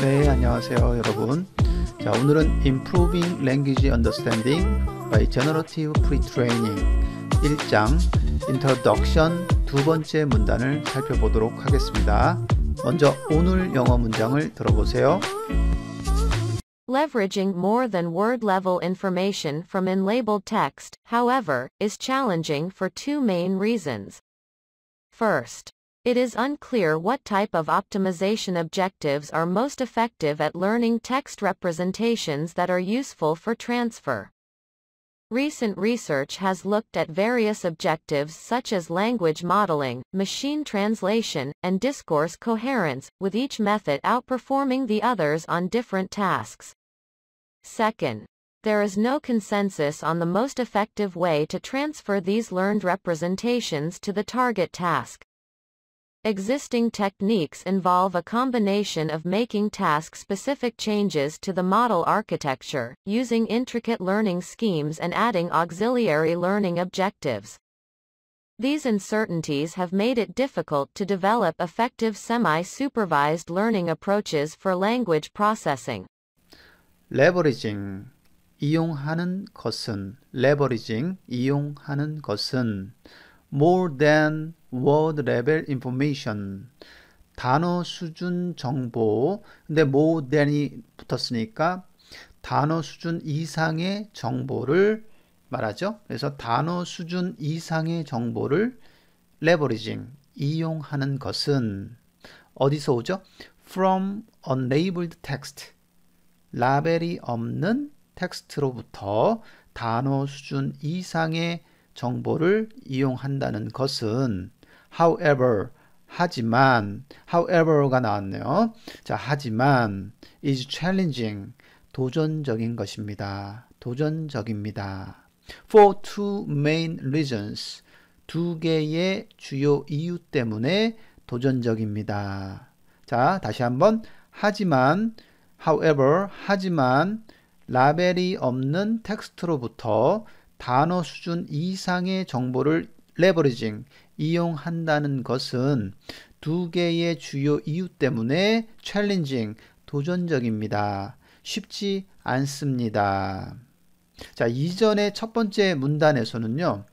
네, 안녕하세요, 여러분. 자, 오늘은 Improving Language Understanding by Generative Pre-training 1장 Introduction 두 번째 문단을 살펴보도록 하겠습니다. 먼저 오늘 영어 문장을 들어보세요. Leveraging more than word-level information from in-labeled text, however, is challenging for two main reasons. First, it is unclear what type of optimization objectives are most effective at learning text representations that are useful for transfer. Recent research has looked at various objectives such as language modeling, machine translation, and discourse coherence, with each method outperforming the others on different tasks. Second, there is no consensus on the most effective way to transfer these learned representations to the target task. Existing techniques involve a combination of making task-specific changes to the model architecture, using intricate learning schemes and adding auxiliary learning objectives. These uncertainties have made it difficult to develop effective semi-supervised learning approaches for language processing. Leveraging, 이용하는 것은, leveraging, 이용하는 것은 more than word level information, 단어 수준 정보. 근데 more than이 붙었으니까 단어 수준 이상의 정보를 말하죠. 그래서 단어 수준 이상의 정보를 leveraging, 이용하는 것은 어디서 오죠? From unlabeled text, 라벨이 없는 텍스트로부터 단어 수준 이상의 정보를 이용한다는 것은 however, 하지만, however가 나왔네요. 자, 하지만 is challenging, 도전적인 것입니다. 도전적입니다. For two main reasons, 두 개의 주요 이유 때문에 도전적입니다. 자, 다시 한번 하지만, however, 하지만 라벨이 없는 텍스트로부터 단어 수준 이상의 정보를 leveraging, 이용한다는 것은 두 개의 주요 이유 때문에 challenging, 도전적입니다. 쉽지 않습니다. 자, 이전의 첫 번째 문단에서는요,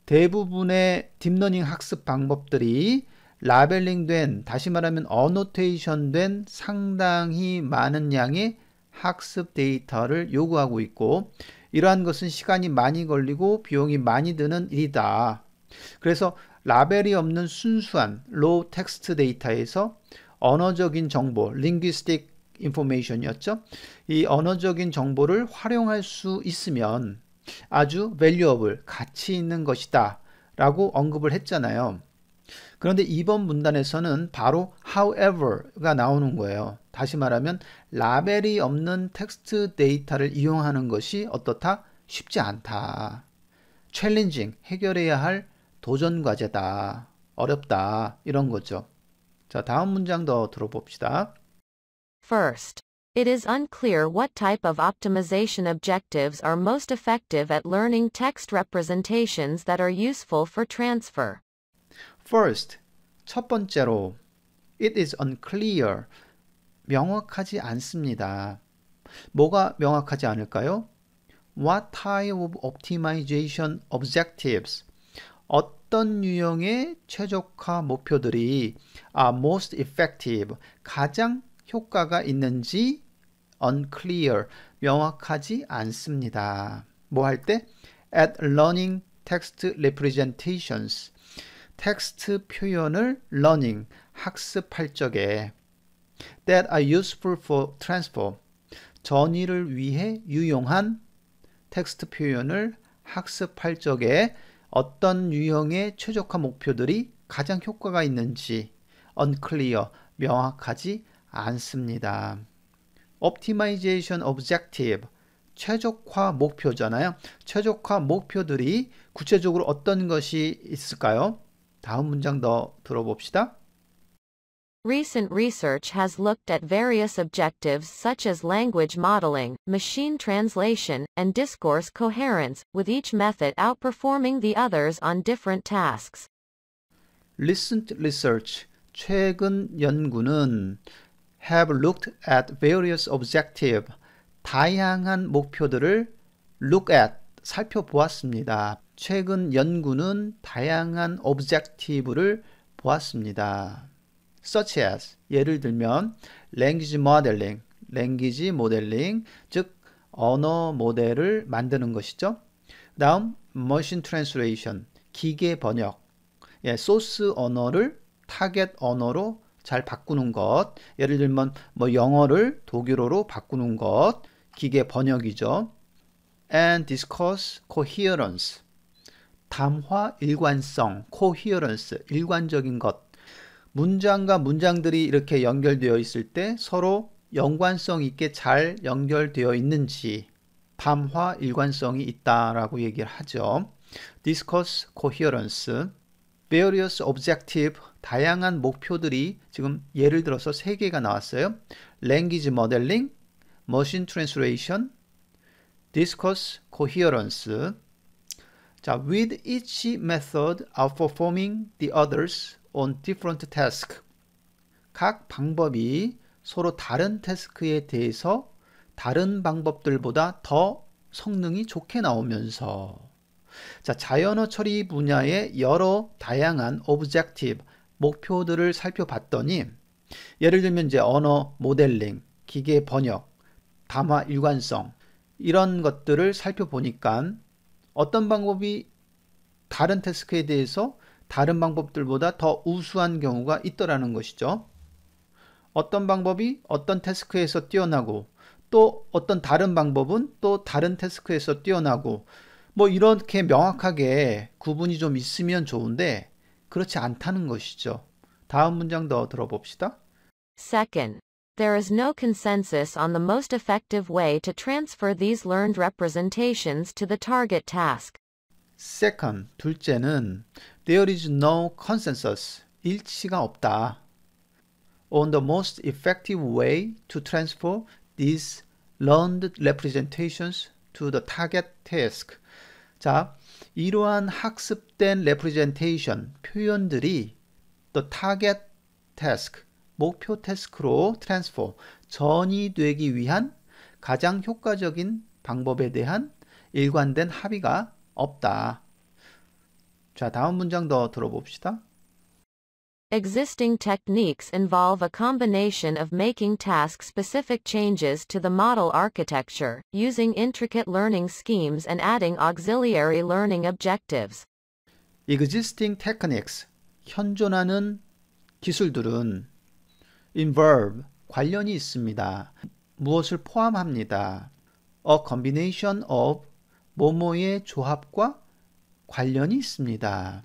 대부분의 딥러닝 학습 방법들이 라벨링된, 다시 말하면 어노테이션된 상당히 많은 양의 학습 데이터를 요구하고 있고, 이러한 것은 시간이 많이 걸리고 비용이 많이 드는 일이다. 그래서 라벨이 없는 순수한 low text 데이터에서 언어적인 정보, linguistic information이었죠. 이 언어적인 정보를 활용할 수 있으면 아주 valuable, 가치 있는 것이다 라고 언급을 했잖아요. 그런데 이번 문단에서는 바로 however가 나오는 거예요. 다시 말하면 라벨이 없는 텍스트 데이터를 이용하는 것이 어떻다? 쉽지 않다. challenging, 해결해야 할 도전 과제다. 어렵다. 이런 거죠. 자, 다음 문장 더 들어봅시다. First, it is unclear what type of optimization objectives are most effective at learning text representations that are useful for transfer. First, 첫 번째로 it is unclear, 명확하지 않습니다. 뭐가 명확하지 않을까요? What type of optimization objectives, 어떤 유형의 최적화 목표들이 are most effective, 가장 효과가 있는지 unclear, 명확하지 않습니다. 뭐 할 때? At learning text representations, 텍스트 표현을 learning, 학습할 적에 that are useful for transfer, 전이를 위해 유용한 텍스트 표현을 학습할 적에 어떤 유형의 최적화 목표들이 가장 효과가 있는지 unclear, 명확하지 않습니다. optimization objective, 최적화 목표잖아요. 최적화 목표들이 구체적으로 어떤 것이 있을까요? 다음 문장 더 들어봅시다. Recent research has looked at various objectives such as language modeling, machine translation, and discourse coherence, with each method outperforming the others on different tasks. Recent research, 최근 연구는 have looked at various objectives. 다양한 목표들을 look at, 살펴보았습니다. 최근 연구는 다양한 objective를 보았습니다. such as, 예를 들면 language modeling, language modeling, 즉 언어 모델을 만드는 것이죠. 다음 machine translation, 기계 번역, 소스 언어를 타겟 언어로 잘 바꾸는 것, 예를 들면 뭐 영어를 독일어로 바꾸는 것, 기계 번역이죠. and discourse coherence, 담화 일관성, coherence, 일관적인 것. 문장과 문장들이 이렇게 연결되어 있을 때 서로 연관성 있게 잘 연결되어 있는지 담화 일관성이 있다라고 얘기를 하죠. discourse coherence, various objective, 다양한 목표들이 지금 예를 들어서 3개가 나왔어요. language modeling, machine translation, discourse coherence. 자, with each method outperforming the others on different tasks. 각 방법이 서로 다른 태스크에 대해서 다른 방법들보다 더 성능이 좋게 나오면서, 자, 자연어 처리 분야의 여러 다양한 objective, 목표들을 살펴봤더니, 예를 들면 이제 언어 모델링, 기계 번역, 담화 일관성, 이런 것들을 살펴보니까 어떤 방법이 다른 태스크에 대해서 다른 방법들보다 더 우수한 경우가 있더라는 것이죠. 어떤 방법이 어떤 태스크에서 뛰어나고 또 어떤 다른 방법은 또 다른 태스크에서 뛰어나고, 뭐 이렇게 명확하게 구분이 좀 있으면 좋은데 그렇지 않다는 것이죠. 다음 문장 더 들어봅시다. Second, there is no consensus on the most effective way to transfer these learned representations to the target task. Second, 둘째는 there is no consensus, 일치가 없다. on the most effective way to transfer these learned representations to the target task. 자, 이러한 학습된 representation, 표현들이 the target task, 목표 태스크로 transfer, 전이되기 위한 가장 효과적인 방법에 대한 일관된 합의가 없다. 자, 다음 문장 더 들어봅시다. Existing techniques involve a combination of making task-specific changes to the model architecture, using intricate learning schemes and adding auxiliary learning objectives. Existing techniques, 현존하는 기술들은 involve, 관련이 있습니다. 무엇을 포함합니다. A combination of, 뭐뭐의 조합과 관련이 있습니다.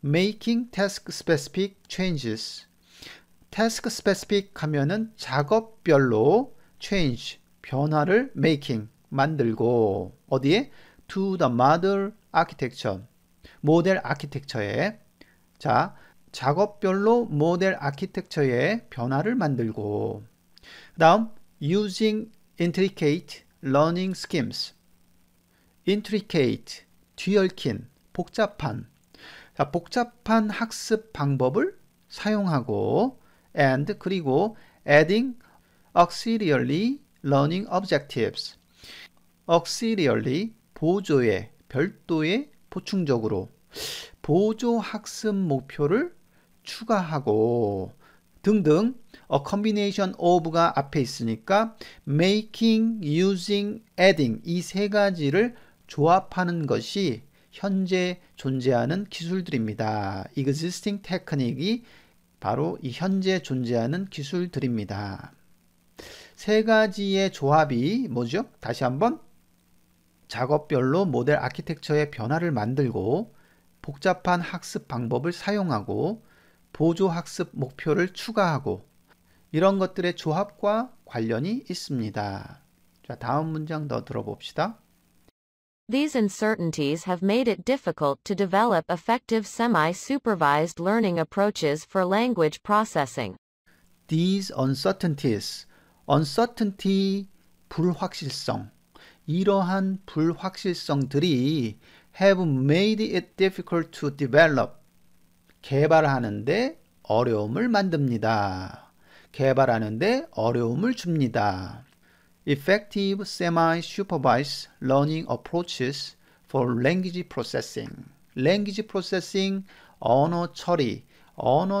Making task-specific changes. task-specific 하면은 작업별로 change, 변화를 making, 만들고, 어디에? to the model architecture, 모델 아키텍처에. 자, 작업별로 모델 아키텍처에 변화를 만들고, 그 다음 using intricate learning schemes. intricate, 뒤얽힌, 복잡한. 자, 복잡한 학습 방법을 사용하고 and, 그리고 adding auxiliary learning objectives. auxiliary, 보조의, 별도의, 보충적으로 보조 학습 목표를 추가하고 등등. a combination of가 앞에 있으니까 making, using, adding, 이 세 가지를 조합하는 것이 현재 존재하는 기술들입니다. existing technique이 바로 이 현재 존재하는 기술들입니다. 세 가지의 조합이 뭐죠? 다시 한번, 작업별로 모델 아키텍처의 변화를 만들고 복잡한 학습 방법을 사용하고 보조 학습 목표를 추가하고, 이런 것들의 조합과 관련이 있습니다. 자, 다음 문장 더 들어봅시다. These uncertainties have made it difficult to develop effective semi-supervised learning approaches for language processing. These uncertainties, uncertainty, 불확실성, 이러한 불확실성들이 have made it difficult to develop, 개발하는데 어려움을 만듭니다. 개발하는데 어려움을 줍니다. Effective semi-supervised learning approaches for language processing. language processing, 언어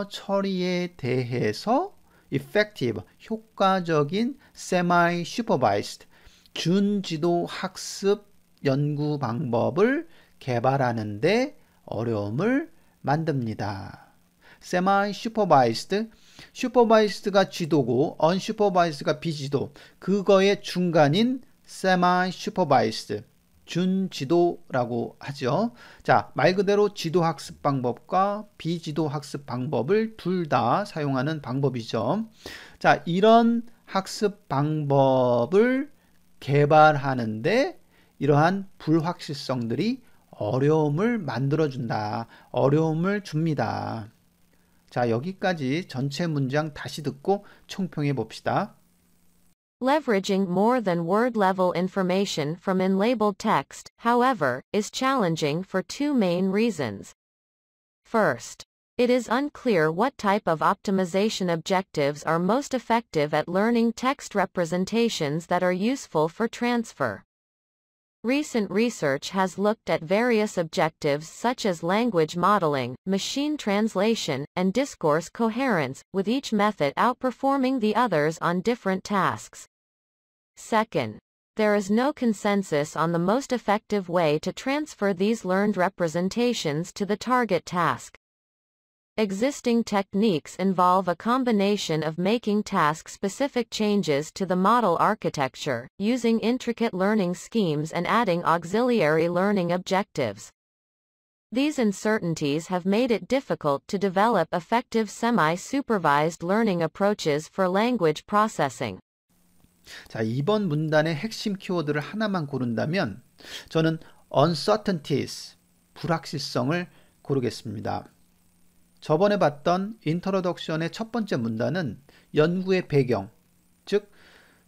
처리에 대해서 effective, 효과적인 semi-supervised, 준지도 학습 연구 방법을 개발하는데 어려움을 만듭니다. semi-supervised, supervised가 지도고 unsupervised가 비지도, 그거의 중간인 semi-supervised, 준지도라고 하죠. 자, 말 그대로 지도 학습 방법과 비지도 학습 방법을 둘 다 사용하는 방법이죠. 자, 이런 학습 방법을 개발하는데 이러한 불확실성들이 어려움을 만들어준다. 어려움을 줍니다. 자, 여기까지 전체 문장 다시 듣고 총평해 봅시다. Leveraging more than word-level information from in-labeled text, however, is challenging for two main reasons. First, it is unclear what type of optimization objectives are most effective at learning text representations that are useful for transfer. Recent research has looked at various objectives such as language modeling, machine translation, and discourse coherence, with each method outperforming the others on different tasks. Second, there is no consensus on the most effective way to transfer these learned representations to the target task. Existing techniques involve a combination of making task-specific changes to the model architecture, using intricate learning schemes and adding auxiliary learning objectives. These uncertainties have made it difficult to develop effective semi-supervised learning approaches for language processing. 자, 이번 문단의 핵심 키워드를 하나만 고른다면 저는 uncertainties, 불확실성을 고르겠습니다. 저번에 봤던 인트로덕션의 첫 번째 문단은 연구의 배경, 즉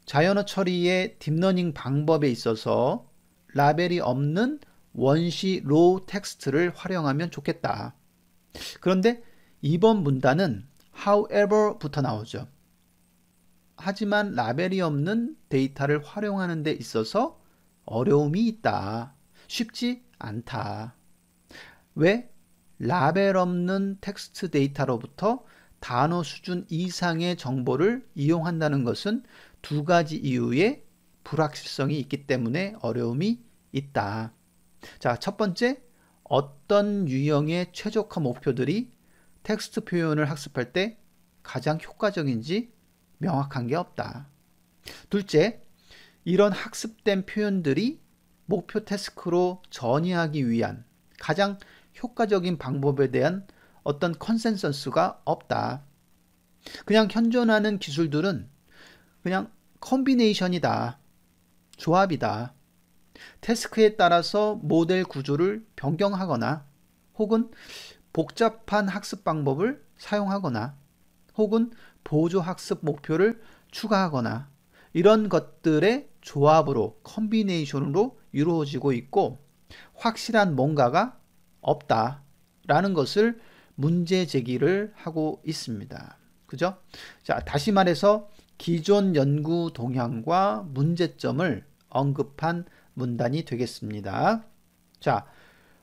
자연어 처리의 딥러닝 방법에 있어서 라벨이 없는 원시 로우 텍스트를 활용하면 좋겠다. 그런데 이번 문단은 however부터 나오죠. 하지만 라벨이 없는 데이터를 활용하는 데 있어서 어려움이 있다. 쉽지 않다. 왜? 라벨 없는 텍스트 데이터로부터 단어 수준 이상의 정보를 이용한다는 것은 두 가지 이유의 불확실성이 있기 때문에 어려움이 있다. 자, 첫 번째, 어떤 유형의 최적화 목표들이 텍스트 표현을 학습할 때 가장 효과적인지 명확한 게 없다. 둘째, 이런 학습된 표현들이 목표 태스크로 전이하기 위한 가장 효과적인 방법에 대한 어떤 컨센서스가 없다. 그냥 현존하는 기술들은 그냥 컨비네이션이다. 조합이다. 태스크에 따라서 모델 구조를 변경하거나 혹은 복잡한 학습 방법을 사용하거나 혹은 보조 학습 목표를 추가하거나 이런 것들의 조합으로 컨비네이션으로 이루어지고 있고 확실한 뭔가가 없다라는 것을 문제 제기를 하고 있습니다. 그죠? 자, 다시 말해서 기존 연구 동향과 문제점을 언급한 문단이 되겠습니다. 자,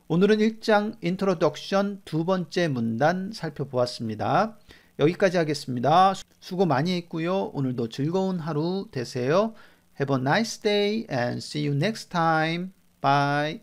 오늘은 1장 인트로덕션 두 번째 문단 살펴보았습니다. 여기까지 하겠습니다. 수고 많이 했고요. 오늘도 즐거운 하루 되세요. Have a nice day and see you next time. Bye.